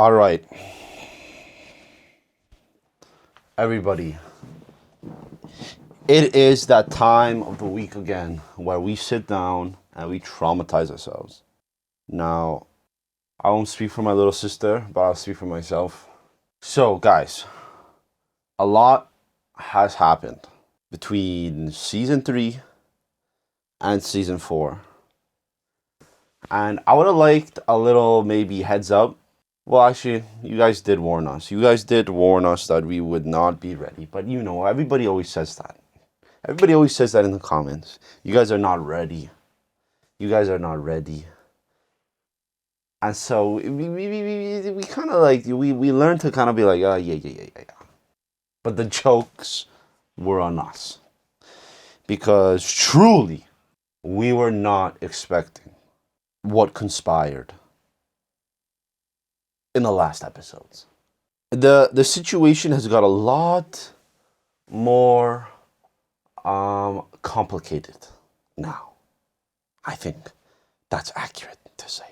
All right, everybody. It is that time of the week again where we sit down and we traumatize ourselves. Now, I won't speak for my little sister, but I'll speak for myself. So, guys, a lot has happened between season 3 and season 4. And I would have liked a little maybe heads up. Well, actually, you guys did warn us. You guys did warn us that we would not be ready. But you know, everybody always says that. Everybody always says that in the comments. You guys are not ready. You guys are not ready. And so we kind of like, we learned to kind of be like, oh, yeah. But the jokes were on us. Because truly, we were not expecting what conspired in the last episodes. The situation has got a lot more complicated now. I think that's accurate to say.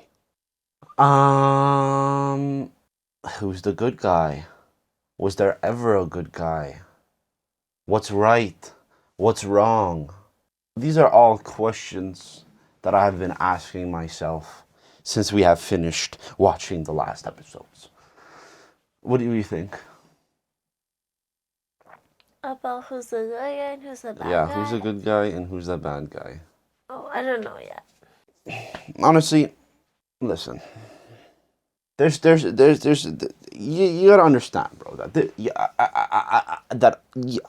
Who's the good guy? Was there ever a good guy? What's right? What's wrong? These are all questions that I have been asking myself since we have finished watching the last episodes. What do you think? About who's the good guy and who's the bad guy? Yeah, who's the good guy and who's the bad guy? Oh, I don't know yet. Honestly, listen. There's you gotta understand, bro. That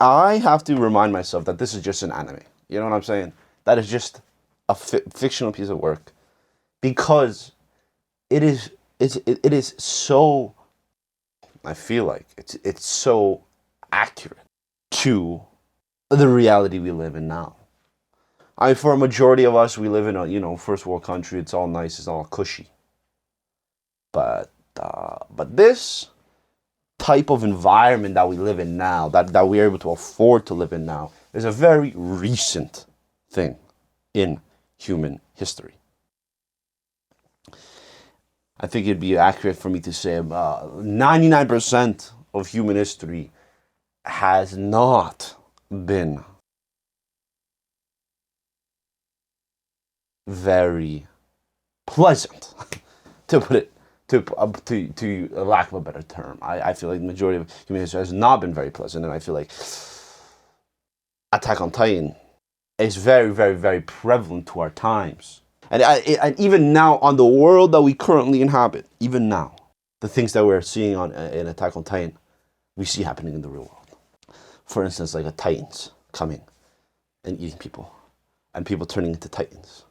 I have to remind myself that this is just an anime. You know what I'm saying? That is just a fictional piece of work, because it is so. I feel like it's so accurate to the reality we live in now. I mean, for a majority of us, we live in a first world country. It's all nice. It's all cushy. But this type of environment that we live in now, that we are able to afford to live in now, is a very recent thing in human history. I think it'd be accurate for me to say 99% of human history has not been very pleasant, to put it to a lack of a better term. I feel like the majority of human history has not been very pleasant, and I feel like Attack on Titan is very, very, very prevalent to our times. And even now, on the world that we currently inhabit, even now, the things that we're seeing in Attack on Titan, we see happening in the real world. For instance, like Titans coming and eating people, and people turning into Titans.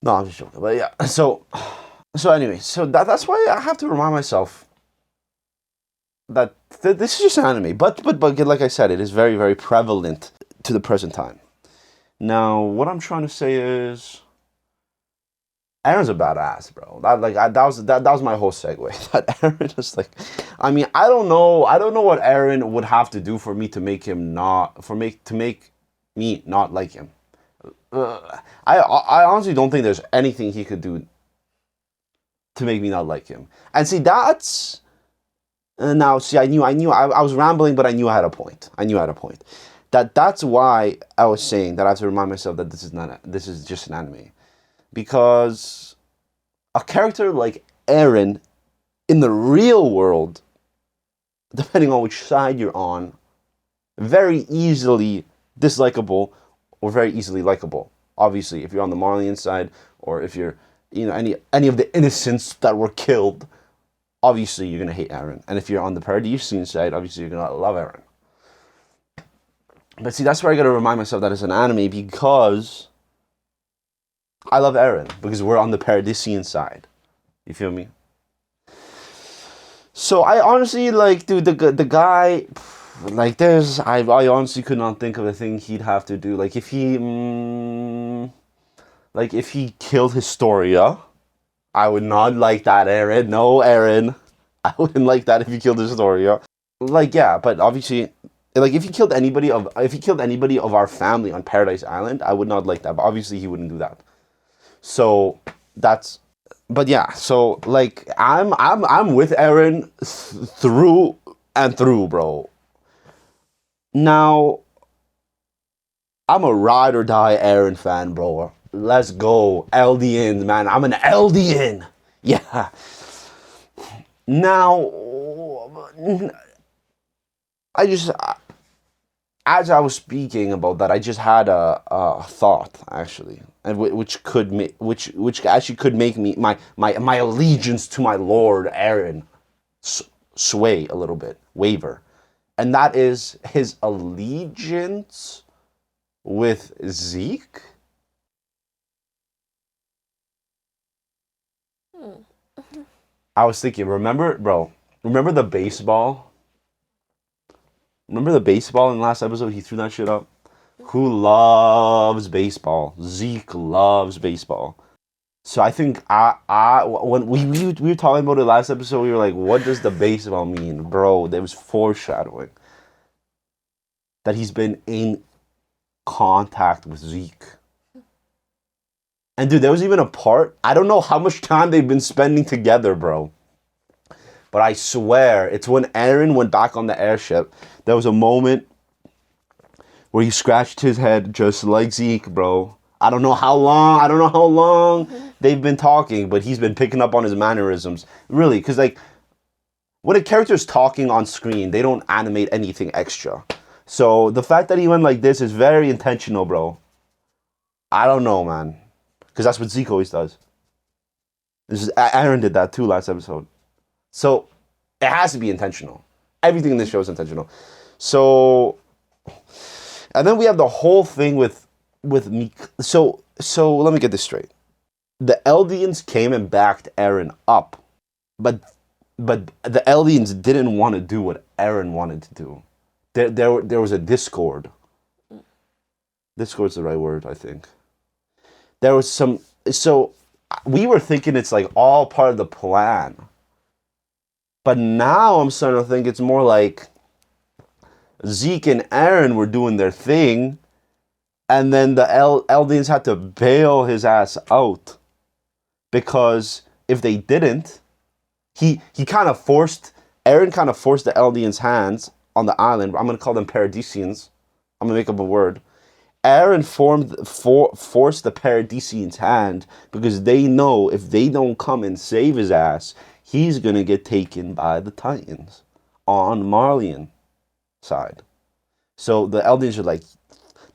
No, I'm just joking. But yeah, so anyway, so that's why I have to remind myself that this is just an anime. But like I said, it is very, very prevalent to the present time. Now, what I'm trying to say is, Aaron's a badass, bro. That was my whole segue. That Aaron is like, I mean, I don't know what Aaron would have to do for me to make him make me not like him. I honestly don't think there's anything he could do to make me not like him. And see, that's now. See, I was rambling, but I knew I had a point. That's why I was saying that I have to remind myself that this is just an anime. Because a character like Eren in the real world, depending on which side you're on, very easily dislikable or very easily likable. Obviously, if you're on the Marleyan side, or if you're any of the innocents that were killed, obviously you're gonna hate Eren. And if you're on the Paradisian side, obviously you're gonna love Eren. But see, that's where I gotta remind myself that it's an anime, because I love Eren, because we're on the Paradisian side. You feel me? So I honestly, like, dude, the guy, like, I honestly could not think of a thing he'd have to do. Like, if he killed Historia, I would not like that, Eren. No, Eren. I wouldn't like that if he killed Historia. Like, yeah, but obviously, like, if he killed anybody of our family on Paradise Island, I would not like that. But obviously, he wouldn't do that. So that's but yeah, so like I'm with Aaron through and through, bro. Now I'm a ride or die Aaron fan, bro. Let's go. Eldians, man. I'm an Eldian. Yeah. Now, I just, as I was speaking about that, I just had a thought actually, and which could make, which actually could make me my allegiance to my Lord Aaron sway a little bit, waver, and that is his allegiance with Zeke. I was thinking, remember, bro, remember the baseball? Remember the baseball in the last episode? He threw that shit up. Who loves baseball? Zeke loves baseball. So I think when we were talking about it last episode, we were like, what does the baseball mean, bro? There was foreshadowing that he's been in contact with Zeke. And dude, there was even a part, I don't know how much time they've been spending together, bro. But I swear, it's when Aaron went back on the airship, there was a moment where he scratched his head just like Zeke, bro. I don't know how long they've been talking, but he's been picking up on his mannerisms. Really, because like, when a character's talking on screen, they don't animate anything extra. So the fact that he went like this is very intentional, bro. I don't know, man. Because that's what Zeke always does. Aaron did that too last episode. So it has to be intentional. Everything in this show is intentional. So, and then we have the whole thing with me. So let me get this straight. The Eldians came and backed Aaron up, but the Eldians didn't want to do what Aaron wanted to do. There was a discord. Discord's the right word, I think. There was some. So we were thinking it's like all part of the plan. But now I'm starting to think it's more like Zeke and Aaron were doing their thing, and then the Eldians had to bail his ass out. Because if they didn't, Aaron kind of forced the Eldians' hands on the island. I'm going to call them Paradisians. I'm going to make up a word. Aaron forced the Paradisians' hand because they know if they don't come and save his ass, he's going to get taken by the Titans on Marleyan side. So the Eldians are like,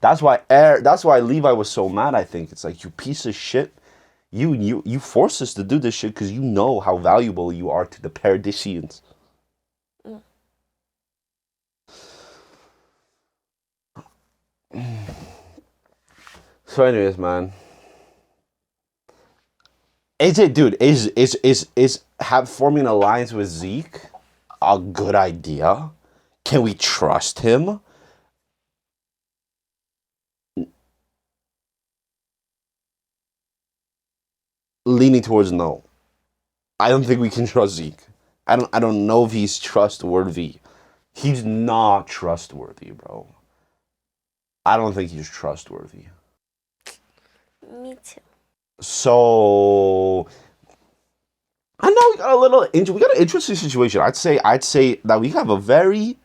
that's why Levi was so mad, I think. It's like, you piece of shit. You forced us to do this shit because you know how valuable you are to the Paradisians. So anyways, man. Is forming an alliance with Zeke a good idea? Can we trust him? Leaning towards no. I don't think we can trust Zeke. I don't know if he's trustworthy. He's not trustworthy, bro. I don't think he's trustworthy. Me too. So I know we got an interesting situation. I'd say that we have a very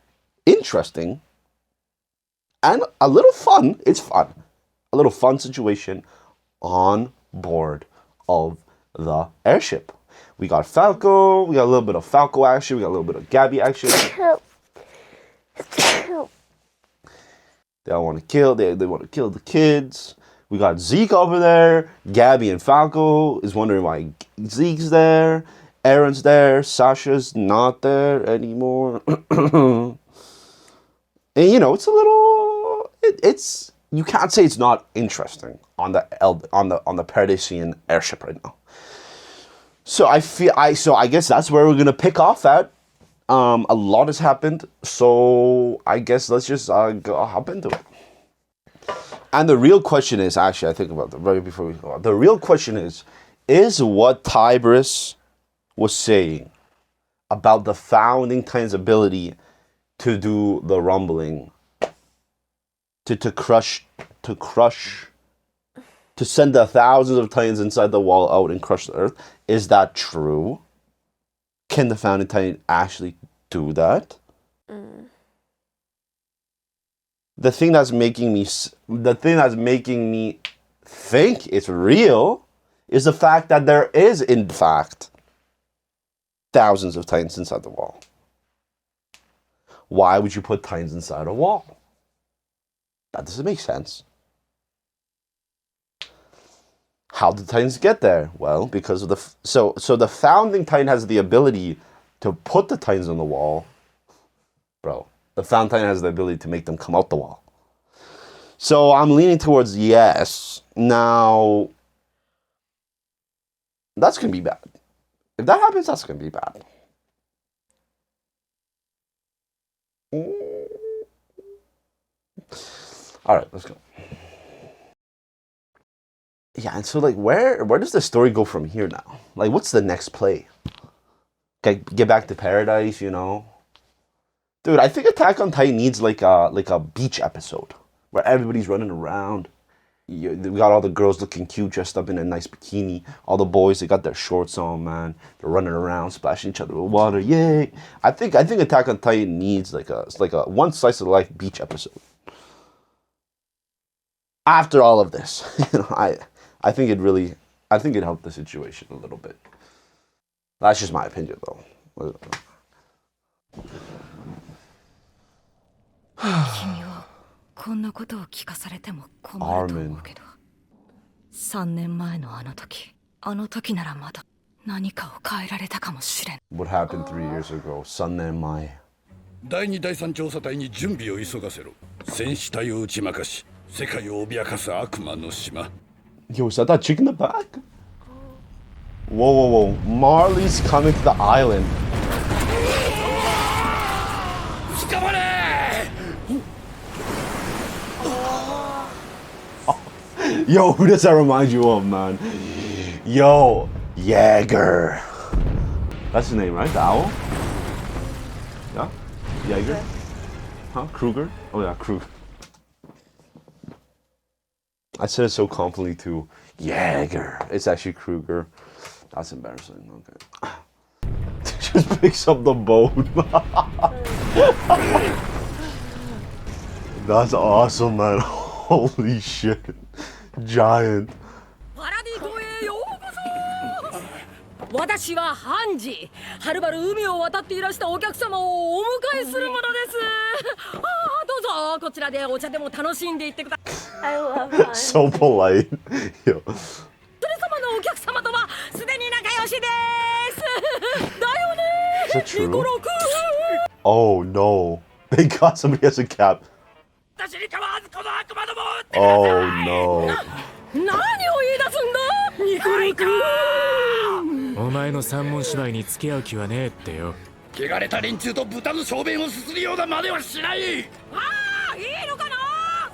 interesting and a little fun. It's fun. A little fun situation on board of the airship. We got Falco. We got a little bit of Falco action. We got a little bit of Gabby action. They all want to kill. They want to kill the kids. We got Zeke over there. Gabby and Falco is wondering why Zeke's there. Aaron's there. Sasha's not there anymore. And it's a little. It's you can't say it's not interesting on the Paradisian airship right now. So I guess that's where we're gonna pick off at. A lot has happened, so I guess let's just hop into it. And the real question is, actually, I think about that right before we go on. The real question is what Tybris was saying about the founding Titan's ability to do the rumbling, to crush to send the thousands of Titans inside the wall out and crush the earth. Is that true? Can the Founding Titan actually do that? The thing that's making me think it's real is the fact that there is, in fact, thousands of Titans inside the wall. Why would you put Titans inside a wall? That doesn't make sense. How did Titans get there? Well, because of so the Founding Titan has the ability to put the Titans on the wall. Bro, the Founding Titan has the ability to make them come out the wall. So I'm leaning towards yes. Now, that's going to be bad. If that happens, that's going to be bad. All right, let's go. Yeah, and so like, where does the story go from here now? Like, what's the next play? Okay, get back to paradise, you know? Dude, I think Attack on Titan needs like a beach episode where everybody's running around. We got all the girls looking cute, dressed up in a nice bikini. All the boys, they got their shorts on, man. They're running around, splashing each other with water. Yay! I think Attack on Titan needs like a one slice of life beach episode. After all of this, I think it helped the situation a little bit. That's just my opinion, though. Armin. 3年前のあの時ならまだ何かを変えられたかもしれん。 What happened 3 years ago? 3年前。第2第3調査隊に準備を急がせろ。戦士隊を打ち負かし、世界を脅かす悪魔の島。 Yo, is that chick in the back? Whoa. Marley's coming to the island. 捕まれ！ Yo, who does that remind you of, man? Yo, Jaeger. That's his name, right? The owl? Yeah? Jaeger? Huh? Kruger? Oh yeah, Kruger. I said it so confidently too. Jaeger. It's actually Kruger. That's embarrassing. Okay. Just picks up the bone. That's awesome, man. Holy shit. Giant. パラディ島へようこそ。私はハンジ。はるばる海を渡っていらしたお客様をお迎えするものです。ああ、どうぞこちらでお茶でも楽しんでいってください。 I love that. So polite. Yo. それ様のお客様とはすでに仲良しです。だよね。 Is that true? ニコロ君。 Oh no. Thank God somebody has a cap. 私に構わずこの悪魔どもを撃って Oh no. 何を言い出すんだニコロ君。お前の三文芝居に付き合う気はねえってよ。汚れた連中と豚の小便をすするような真似はしない。ああ、いいのかな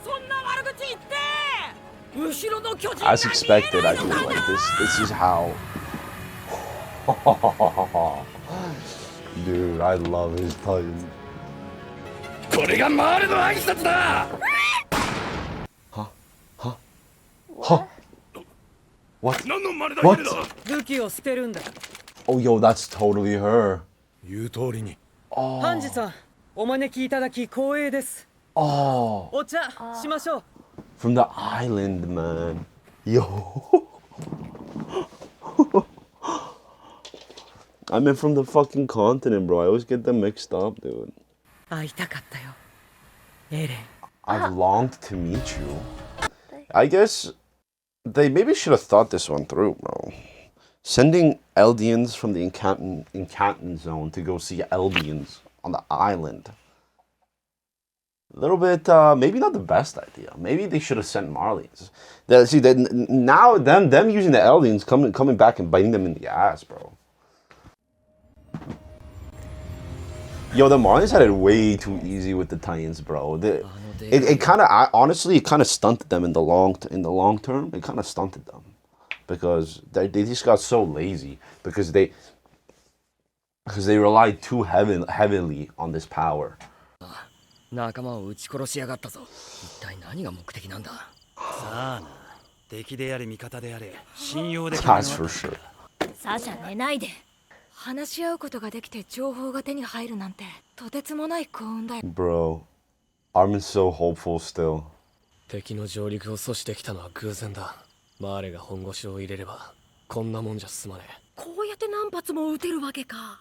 そんな悪口言って。後ろの巨人が As expected, I feel like this is how. Dude, I love his Titan. これがマーレの挨拶だ。 What? 何の真似だ What? ヒデだ。武器を捨てるんだ。 Oh, yo, that's totally her. 言う通りに。ハンジさん、お招きいただき光栄です。 Oh, お茶しましょう。 from the island, man. Yo. I meant from the fucking continent, bro. I always get them mixed up, dude. 会いたかったよ。エレン。 I've longed to meet you. I guess they maybe should have thought this one through, bro. Sending Eldians from the encampment zone to go see Eldians on the island. A little bit, maybe not the best idea. Maybe they should have sent Marleys. Now them using the Eldians coming back and biting them in the ass, bro. Yo, the Marlies had it way too easy with the Titans, bro. It kind of, honestly, it kind of stunted them in the long term. It kind of stunted them because they just got so lazy because they relied too heavily on this power. 仲間を撃ち殺しやがったぞ。一体何が目的なんだ。さあな。敵であれ味方であれ信用できない That's の for は sure. サシャ寝ないで。話し合うことができて情報が手に入るなんてとてつもない幸運だよ。 Bro, Armin's so hopeful still. 敵の上陸を阻止できたのは偶然だ。マーレが本腰を入れればこんなもんじゃ済まねえ。こうやって何発も撃てるわけか。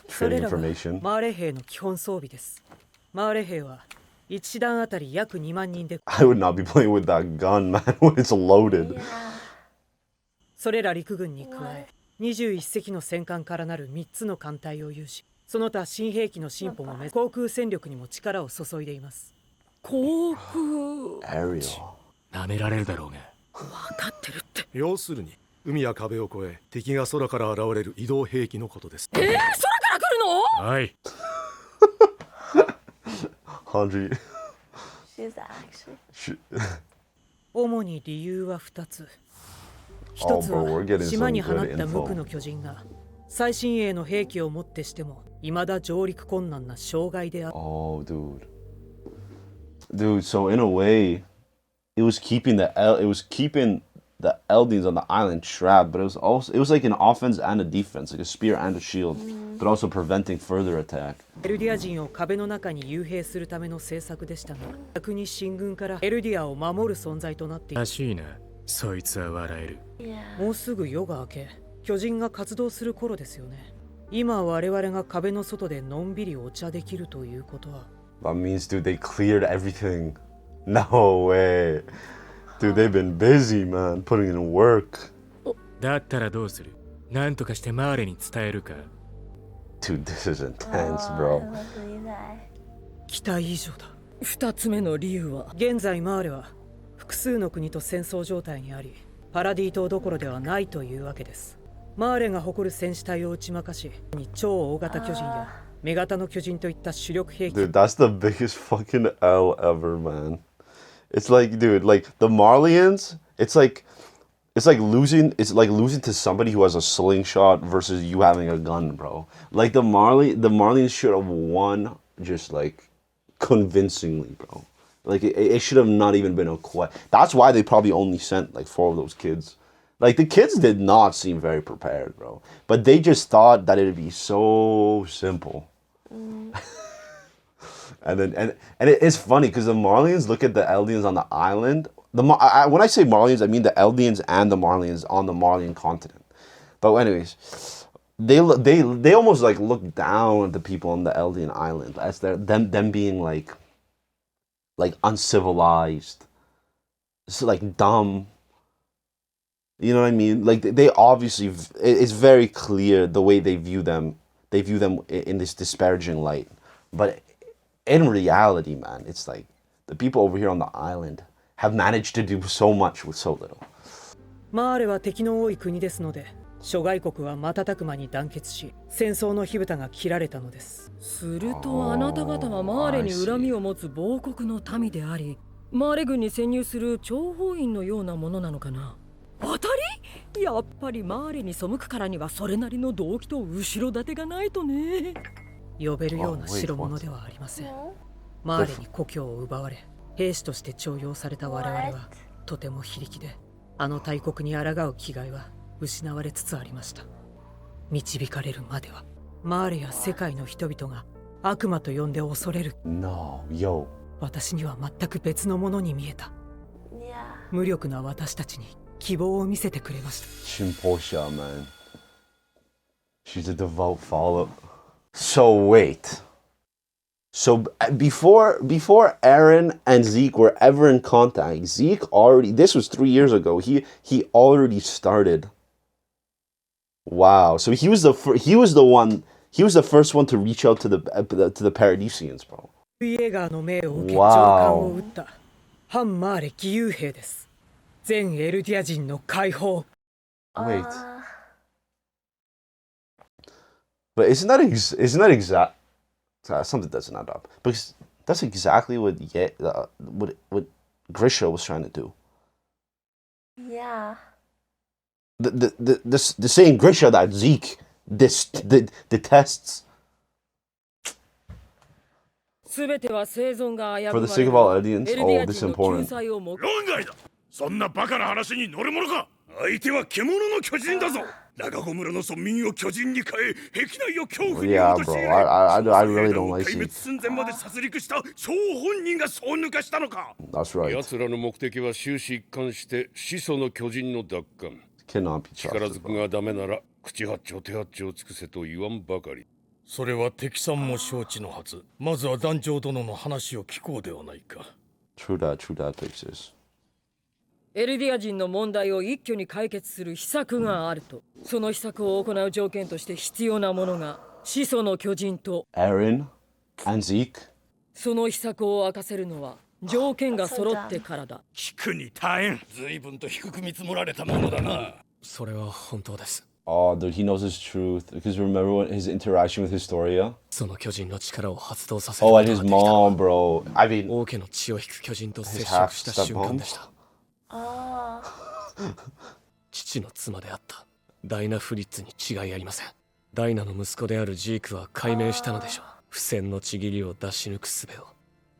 それ Trading らは information. マーレ兵の基本装備です。マーレ兵は1師団あたり約2万人で、 I would not be playing with that gun, man, when it's loaded. Yeah. それら陸軍に加え21隻の戦艦からなる3つの艦隊を有し、その他新兵器の進歩も目指航空戦力にも力を注いでいます。航空。 Ariel. なめられるだろうが。分かってるって。要するに海や壁を越え敵が空から現れる移動兵器のことです。空から来るの？はい。 100. She's actually. Oh, 主に理由は2つ。一つ bro, we're は getting 島 some に放っ good た無垢 info. の巨人が最新鋭の兵器をもってしても未だ上陸困難な障害である。 Oh, dude. Dude, so in a way, it was keeping the Eldians on the island trapped, but it was like an offense and a defense, like a spear and a shield, but also preventing further attack. エルディア人を壁の中に幽閉するための政策でしたが、逆に進軍からエルディアを守る存在となっていらしいな。そいつは笑える。 Yeah. もうすぐ夜が明け、巨人が活動する頃ですよね。今我々が壁の外でのんびりお茶できるということは、 That means, dude, they cleared everything. No way. Dude, they've been busy, man, putting in work. だったらどうする？なんとかしてマーレに伝えるか。 Dude, this is intense, Oh, bro. I love Levi. 期待以上だ。2つ目の理由は。現在マーレは複数の国と戦争状態にあり、パラディ島どころではないというわけです。マーレが誇る戦士隊を打ち負かし、超大型巨人やメガタの巨人といった主力兵器 Dude, that's the biggest fucking L ever, man. It's like, dude, like the Marlians, it's like losing to somebody who has a slingshot versus you having a gun, bro. Like the Marlians should have won just like convincingly, bro. Like it should have not even been a question. That's why they probably only sent like 4 of those kids. Like the kids did not seem very prepared, bro. But they just thought that it'd be so simple. And it's funny because the Marlians look at the Eldians on the island. When I say Marlians, I mean the Eldians and the Marlians on the Marlian continent. But anyways, they almost like look down at the people on the Eldian island as them being like uncivilized, so like dumb. You know what I mean? Like they obviously, it's very clear the way they view them. They view them in this disparaging light. But in reality, man, it's like the people over here on the island have managed to do so much with so little. マーレは敵の多い国ですので、諸外国は瞬く間に団結し、戦争の火蓋が切られたのです。するとあなた方はマーレに恨みを持つ亡国の民であり、マーレ軍に潜入する諜報員のようなものなのかな。当たり？やっぱりマーレに背くからにはそれなりの動機と後ろ盾がないとね。呼べるような代物ではありません。マーレに故郷を奪われ、兵士として徴用された我々はとても非力で、あの大国に抗う気概は失われつつありました。導かれるまでは、マーレや世界の人々が悪魔と呼んで恐れる。No, yo. 私には全く別のものに見えた。Yeah. 無力な私たちに希望を見せてくれました。 Chimposha, man. She's a devout follower. So wait. So before Aaron and Zeke were ever in contact, Zeke already, this was 3 years ago. He already started. Wow. So he was the first one to reach out to the Paradisians, bro. イエガーの命を受け上官を撃った反マーレ義勇兵です。全エルディア人の解放。 Wait. But isn't that exact? Something doesn't add up. Because that's exactly what Grisha was trying to do. Yeah. The same Grisha that Zeke detests. For the sake of all Eldians, oh, this is important. 論外だ。そんなバカな話に乗るものか。相手は獣の巨人だぞ。ラガゴ村の村民を巨人に変え、壁内を恐怖に Yeah, 陥 bro. れ、 I really そ don't の like 壊滅 it. 寸前まで殺戮した張本人がそう抜かしたのか。 That's right. 奴らの目的は終始一貫して始祖の巨人の奪還。 Cannot be 力 trusted, ずく bro. がダメなら口八丁手八丁尽くせと言わんばかり。それは敵さんも承知のはず。まずは団長殿の話を聞こうではないか。 True that, Pixis. エルディア人の問題を一挙に解決する秘策があると。その秘策を行う条件として必要なものが始祖の巨人と Eren and Zeke. その秘策を明かせるのは条件が揃ってからだ。聞くに大変。随分と低く見積もられたものだな。それは本当です。 Oh, dude, he knows his truth. Because remember when his interaction with Historia? その巨人の力を発動させる Oh, こ and と his ができた。 mom, bro. I mean, 王家の血を引く巨人と接 His 触した瞬 half-step 間でした。 Oh. 父の妻であったダイナ・フリッツに違いありません。ダイナの息子であるジークは解明したのでしょう。不戦のちぎりを出し抜く術を。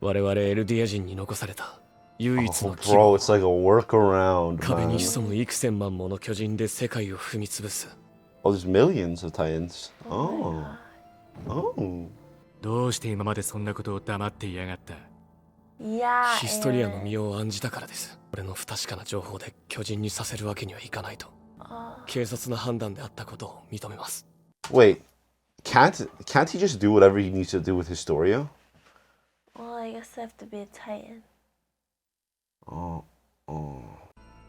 我々エルディア人に残された唯一 oh, の希 bro, 望。 it's like a workaround, 壁に man. 潜む幾千万もの巨人で世界を踏み潰す。 Oh, there's millions of Titans. Oh. Oh. どうして今までそんなことを黙っていやがった？ Yeah. ヒストリアの Eren. 身を案じたからです。俺の不確かな情報で巨人にさせるわけにはいかないと。 Oh. 軽率な判断であったことを認めます。 Wait, can't he just do whatever he needs to do with Historia? Well, I guess I have to be a Titan. Oh. Oh.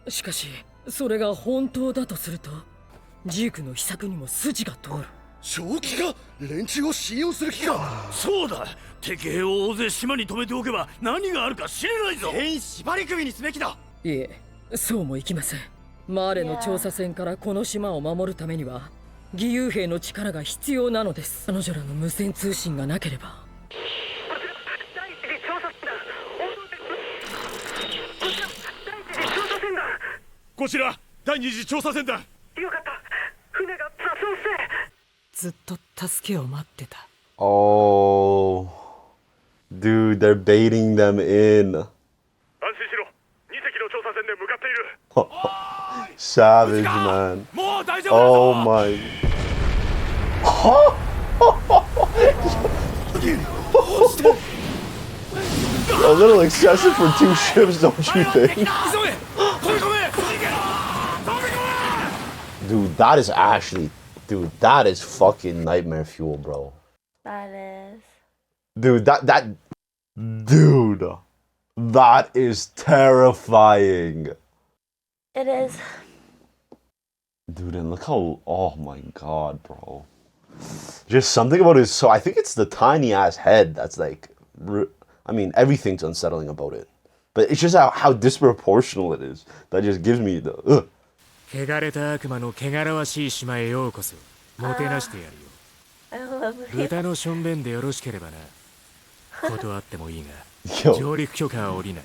しかしそれが本当だとするとジークの秘策にも筋が通る。正気か。連中を信用する気か。そうだ。敵兵を大勢島に留めておけば何があるか知れないぞ。全員縛り首にすべきだ。いえ、そうもいきません。マーレの調査船からこの島を守るためには義勇兵の力が必要なのです。彼女らの無線通信がなければ。こちら第二次調査船だ。よかった。船が座礁して。ずっと助けを待ってた。 Oh. Dude, they're baiting them in. 安心しろ。2隻の調査船で向かっている。 Savage, man. もう大丈夫だぞ。 Oh my. A little excessive for two ships, don't you think? 急げ。飛び込め。 Dude, that is actually, dude, that is fucking nightmare fuel, bro. That is. Dude, dude, that is terrifying. It is. Dude, and look how, oh my god, bro. Just something about his, so I think it's the tiny ass head that's like, I mean, everything's unsettling about it. But it's just how disproportional it is. That just gives me the, ugh. 汚れた悪魔の汚らわしい島へようこそ。もてなしてやるよ。 I love it. 豚のしょんべんでよろしければな。断ってもいいが、 Yo, 上陸許可は下りない。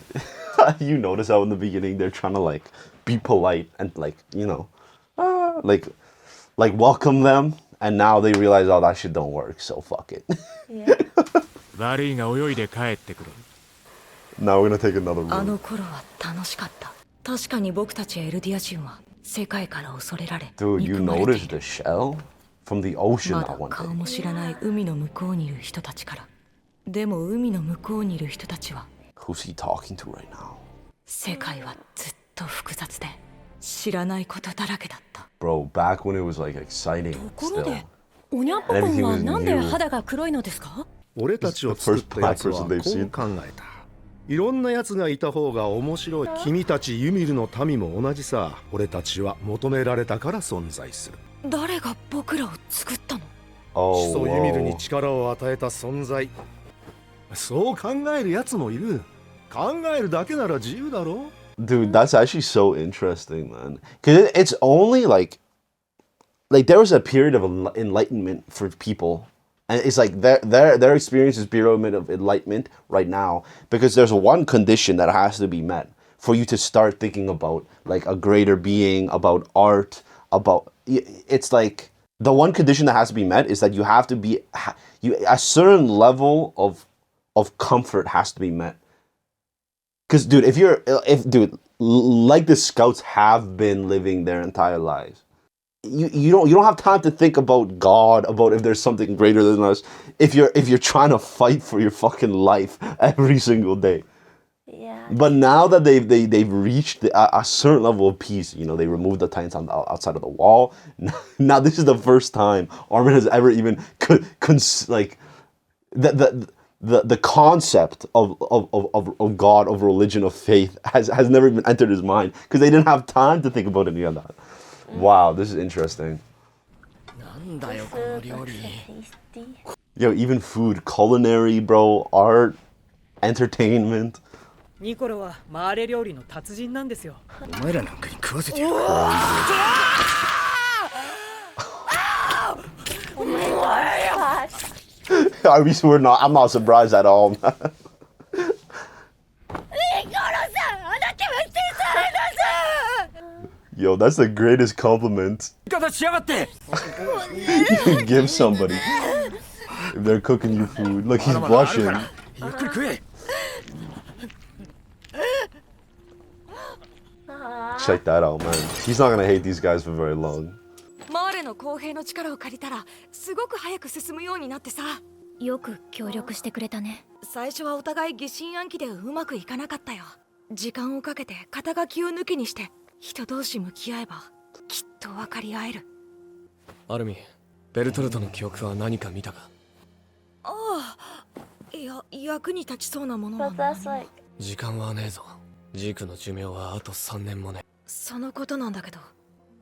you notice how in the beginning they're trying to like be polite and like, you know, like welcome them. And now they realize, oh, that shit don't work. So fuck it. Yeah. 悪いが泳いで帰ってくれ。 Now we're gonna take another あ room. の頃は楽しかった。確かに僕たちエルディア人は世界から恐れられ、 Dude, you 憎まれてい noticed る。 the shell from the ocean ま that だ one 顔 day. も知らない海の向こうにいる人たちから。でも海の向こうにいる人たちは Who's he talking to right now? 世界はずっと複雑で知らないことだらけだった。 Bro, back when it was like exciting ところ still. で、おにゃっぽくんはなんで肌が黒いのですか？俺たちを作ったやつはこう考えた。いろんなやつがいた方が面白い。君たちユミルの民も同じさ。俺たちは求められたから存在する。誰が僕らを作ったの？ Oh, 始祖ユミルに whoa. 力を与えた存在。そう考えるやつもいる。考えるだけなら自由だろ。 Dude, that's actually so interesting, man. Because it's only like there was a period of enlightenment for people. And it's like their experience is period of enlightenment right now because there's one condition that has to be met for you to start thinking about like a greater being, about art, about it's like the one condition that has to be met is that you have to be a certain level of comfort has to be met. Because dude, like the scouts have been living their entire lives. You don't have time to think about God, about if there's something greater than us, if you're trying to fight for your fucking life every single day. Yeah. But now that they've reached a certain level of peace, you know, they removed the Titans on the outside of the wall. Now this is the first time Armin has ever even like the concept of God, of religion, of faith has never even entered his mind because they didn't have time to think about any of that. Wow, this is interesting. This food looks so tasty. Yo, even food, culinary, bro, art, entertainment. ニコロはマーレ料理の達人なんですよ。お前らなんかに食わせてやる。 Oh my gosh. I'm not surprised at all. Yo, that's the greatest compliment 味方しやがって。 you can give somebody if they're cooking you food. Look, he's blushing. ゆっくり食え。 Check that out, man. He's not gonna hate these guys for very long. マーレの公平の力を借りたらすごく早く進むようになってさ。よく協力してくれたね。最初はお互い疑心暗鬼でうまくいかなかったよ。時間をかけて肩書きを抜きにして人同士向き合えばきっと分かり合える。アルミン、ベルトルトの記憶は何か見たか？ああ、いや役に立ちそうなものは But 何 that's も。 like 時間はねえぞ。ジークの寿命はあと3年もね。そのことなんだけど、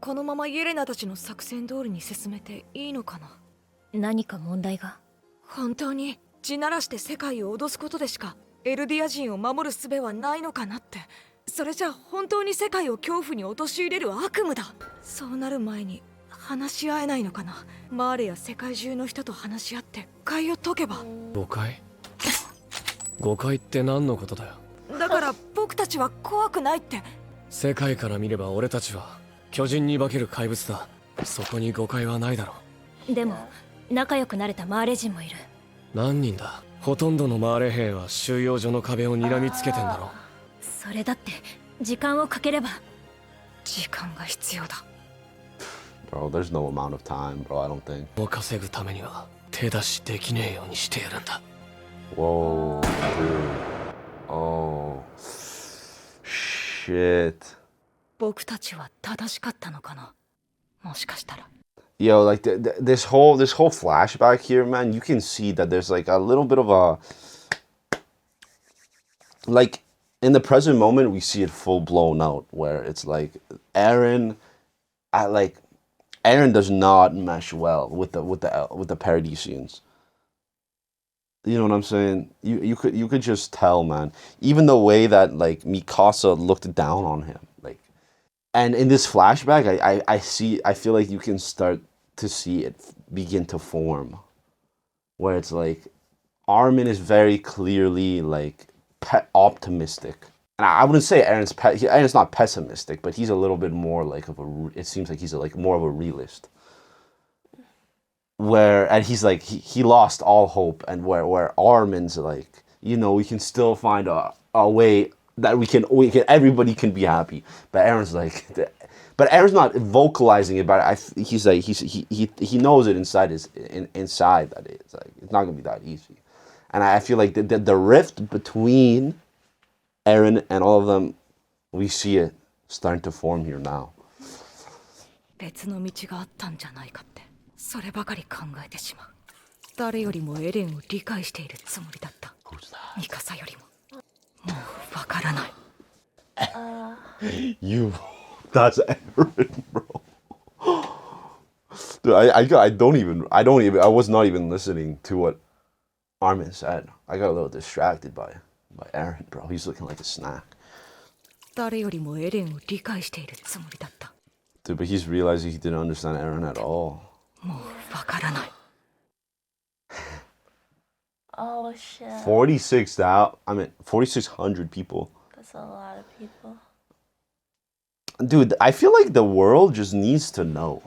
このままイエレナたちの作戦通りに進めていいのかな。何か問題が？本当に地ならして世界を脅すことでしかエルディア人を守る術はないのかなって。それじゃ本当に世界を恐怖に陥れる悪夢だ。そうなる前に話し合えないのかな。マーレや世界中の人と話し合って誤解を解けば。誤解？誤解って何のことだよ。だから僕たちは怖くないって。世界から見れば俺たちは巨人に化ける怪物だ。そこに誤解はないだろう。でも仲良くなれたマーレ人もいる。何人だ？ほとんどのマーレ兵は収容所の壁を睨みつけてんだろ。それだって時間をかければ。時間が必要だ。 Bro, there's no amount of time, bro, I don't think. を稼ぐためには手出しできねえようにしてやるんだ。Whoa, dude. Oh. Shit. 僕たちは正しかったのかな。もしかしたら。 Yo, like this whole flashback here, man, you can see that there's like a little bit of a, like in the present moment we see it full blown out where it's like Eren does not mesh well with the Paradisians. You know what I'm saying? You could just tell, man. Even the way that like Mikasa looked down on him, like, and in this flashback, I feel like you can start to see it begin to form, where it's like Armin is very clearly like optimistic, and I wouldn't say Eren's not pessimistic, but he's a little bit more like it seems like he's like more of a realist. And he's like he lost all hope, and where Armin's like, you know, we can still find a way that we can everybody can be happy, but Eren's like, but Eren's not vocalizing it, but he's like he knows it inside inside that it's like it's not gonna be that easy, and I feel like the rift between Eren and all of them, we see it starting to form here now. 別の道があったんじゃないかって。そればかり考えてしまう。誰よりもエレンを理解しているつもりだった。ミカサよりも。もうわからない。That's Eren, bro. Dude, I was not even listening to what Armin said. I got a little distracted by Eren, bro. He's looking like a snack. 誰よりもエレンを理解しているつもりだった。 Dude, but he's realizing he didn't understand Eren at all. もうわからない。 oh shit. 4,600 people. That's a lot of people. Dude, I feel like the world just needs to know.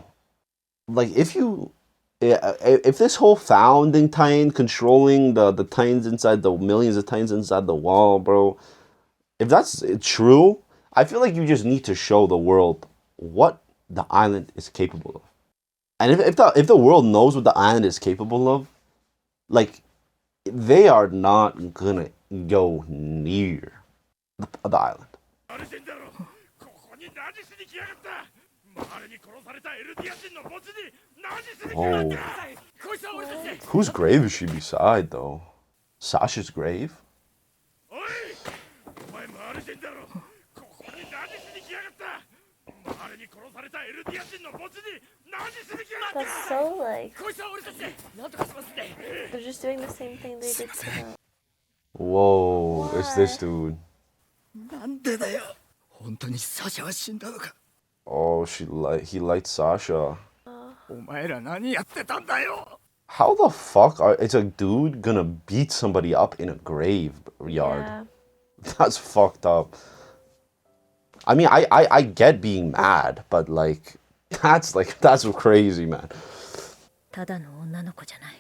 Like, if this whole founding Titan controlling the Titans inside the millions of Titans inside the wall, bro, if that's true, I feel like you just need to show the world what the island is capable of. And if the world knows what the island is capable of, like, they are not gonna go near the island. Oh. Whose grave is she beside, though? Sasha's grave? That's so like they're just doing the same thing they did to him. Whoa, it's this dude. なんでだよ。本当にサシャは死んだのか。 Oh, he liked Sasha. お前ら何やってたんだよ。 How the fuck is a dude gonna beat somebody up in a graveyard? Yeah. That's fucked up. I mean, I get being mad, but like that's crazy, man. ただの女の子じゃない。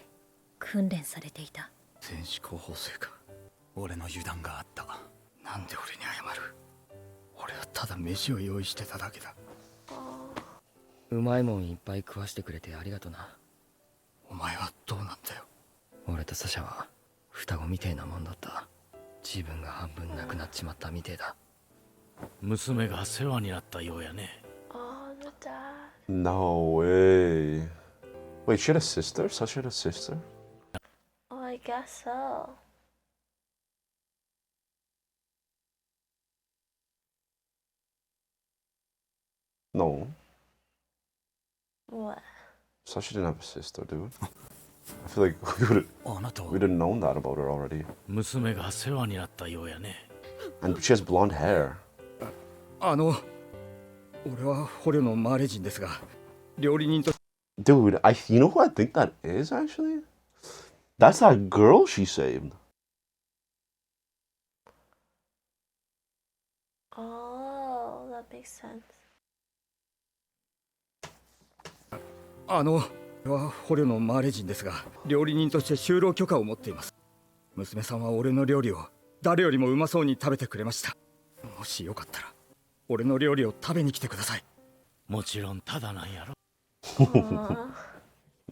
訓練されていた。戦士候補生か。俺の油断があった。なんで俺に謝る。俺はただ飯を用意してただけだ。うまいもんいっぱい食わしてくれてありがとな。お前はどうなんだよ。俺とサシャは双子みてえなもんだった。自分が半分なくなっちまったみてえだ。娘が世話になったようやね。 Oh, the dad. No way. Wait, she had a sister? Sasha had a sister? Oh, I guess so. No. What? Sasha didn't have a sister, dude. I feel like we'd have known that about her already. 娘が世話になったようやね。 And she has blonde hair. 俺は捕虜のマーレ人ですが、料理人と。 Dude, you know who I think that is actually? That's that girl she saved. Oh, that makes sense. 俺は捕虜のマーレ人ですが、料理人として就労許可を持っています。娘さんは俺の料理を誰よりもうまそうに食べてくれました。もしよかったら、俺の料理を食べに来てください。もちろんただなんやろ。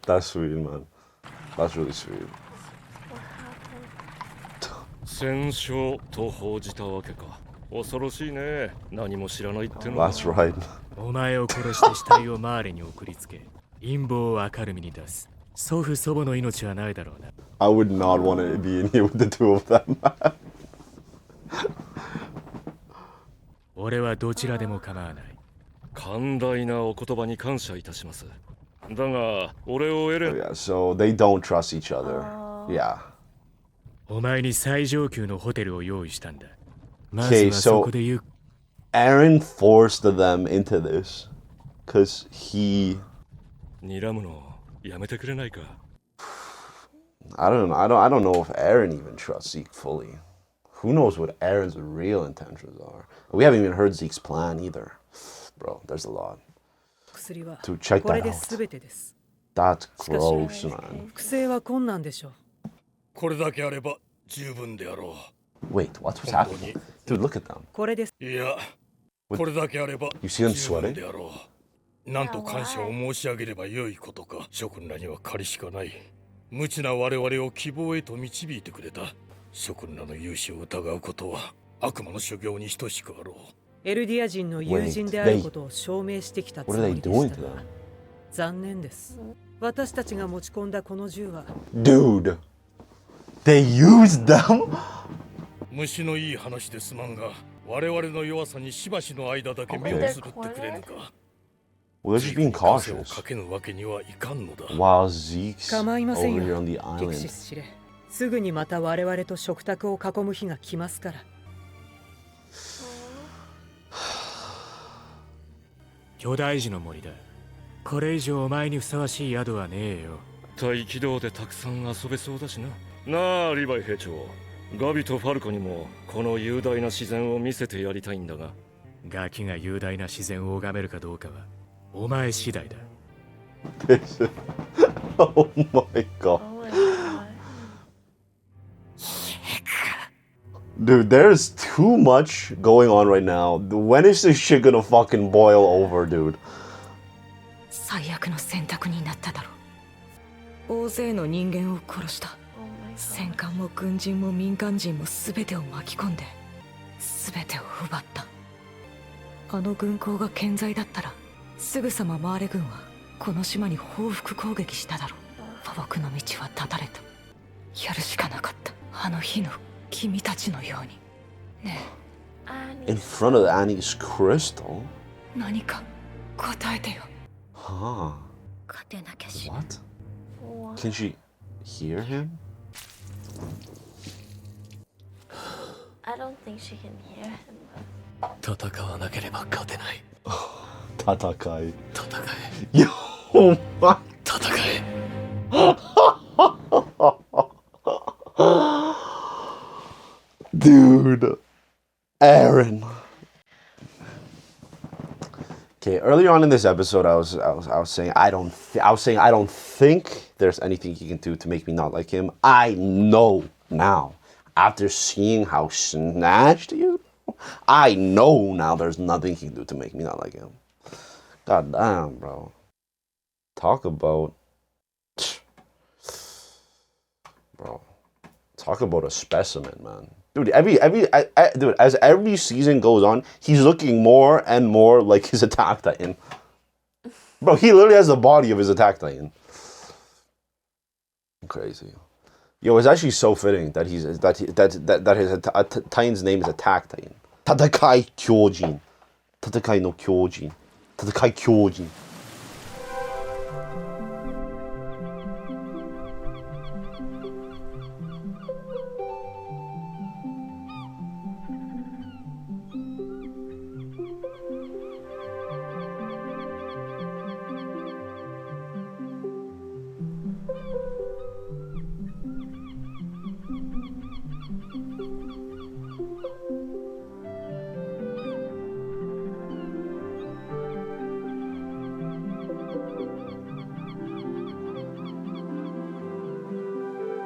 That's sweet, man. That's really sweet. 戦勝と報じたわけか。恐ろしいね。何も知らないっての。 That's right. お前を殺して死体をマーレに送りつけ陰謀を明るみに出す。祖父祖母の命はないだろうな。 I would not want to be in here with the two of them. 俺はどちらでも構わない。寛大なお言葉に感謝いたします。だが、俺をエレン。 Yeah, so they don't trust each other. Yeah. お前に最上級のホテルを用意したんだ。まずはそこでゆっ。 Aaron forced them into this because he. 睨むのやめてくれないか。 I don't know if Aaron even trusts Zeke fully. Who knows what Aaron's real intentions are? We haven't even heard Zeke's plan either. Bro, there's a lot. Dude, check that out. That's gross, man. 複製は困難でしょう。これだけあれば十分であろう。 Wait, what's happening? Dude, look at them. これです。いや、これだけあれば You see them 十分 sweating? であろう。なんと感謝を申し上げればよいことか。諸君らには借りしかない。無知な我々を希望へと導いてくれた。諸君らの勇姿を疑うことは悪魔の所業に等しくあろう。エルディア人の友人であることを証明してきたつもりでしたが、残念です。私たちが持ち込んだこの銃は。Dude, they used them? 虫のいい話ですまんが、我々の弱さにしばしの間だけ目をつぶってくれぬか。Well, they're just being cautious. かけぬわけにはいかんのだ。 While Zeke's 構いません over よ。 here on the テクシ island. ス司令。すぐにまた我々と食卓を囲む日が来ますから。巨大樹の森だ。これ以上お前にふさわしい宿はねえよ。大軌道でたくさん遊べそうだしな。なあ、リヴァイ兵長。ガビとファルコにもこの雄大な自然を見せてやりたいんだが。ガキが雄大な自然を拝めるかどうかはお前次第だ。Oh my god. Oh my god. Dude, there's too much going on right now. When is this shit gonna fucking boil over, dude? 最悪の選択になっただろう。大勢の人間を殺した。戦艦も軍人も民間人も全てを巻き込んで全てを奪った。あの軍港が健在だったらすぐさまマーレ軍はこの島に報復攻撃しただろう。僕の道は断たれた。やるしかなかった。あの日の君たちのように。ねえ。In front of Annie's crystal? 何か答えてよ。Huh. 勝てなきゃし。What? Can she hear him? I don't think she can hear him. 戦わなければ勝てない。戦え。戦え。Yo, my. 戦え。Dude, Eren. Okay, earlier on in this episode, I was saying I don't think there's anything he can do to make me not like him. I know now, after seeing how snatched you, I know now there's nothing he can do to make me not like him. God damn, bro. Talk about, bro. Talk about a specimen, man. Dude, dude, as every season goes on, he's looking more and more like his Attack Titan. Bro, he literally has the body of his Attack Titan. Crazy. Yo, it's actually so fitting that his Titan's name is Attack Titan. Tatakai Kyojin. Tatakai no Kyojin. Tatakai Kyojin.